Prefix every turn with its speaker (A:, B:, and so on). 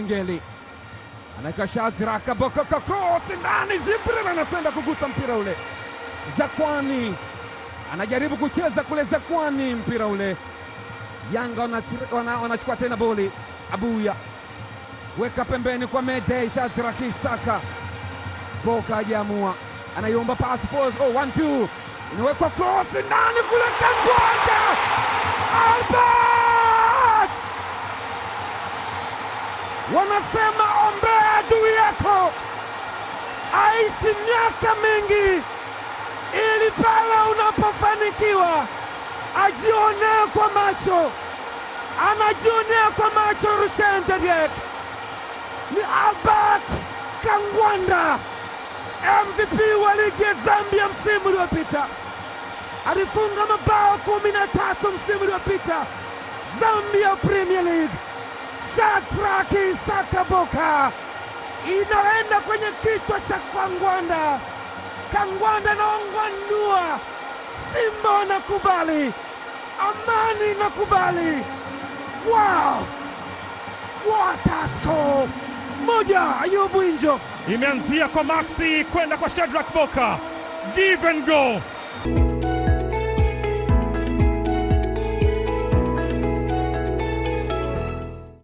A: Ngeli anaweka Shadrack Boka cross ndani, Jibril anakwenda kugusa mpira ule. Zakwani anajaribu kucheza kule, Zakwani mpira ule. Yanga wanachukua tena boli. Abuya weka pembeni kwa Mede. Shadrack Isaka, Boka hajaamua, anaiomba pass pause. 1-2 inawekwa cross ndani kule, Kangwanda Albert, wanasema ombea adui yako aishi miaka mingi, ili pale unapofanikiwa ajionea kwa macho, anajionea kwa macho. Rushen Deriek ni Albert Kangwanda, MVP wa ligi ya Zambia msimu uliopita, alifunga mabao 13 msimu uliopita Zambia Premier League. Shadrack Isaka Boka inaenda kwenye kichwa cha Kangwanda. Kangwanda naongwandua, Simba wanakubali, Amani nakubali. Wow, what a score! Moja Ayubu Injo,
B: imeanzia kwa Maxi kwenda kwa Shadrack Boka, give and go.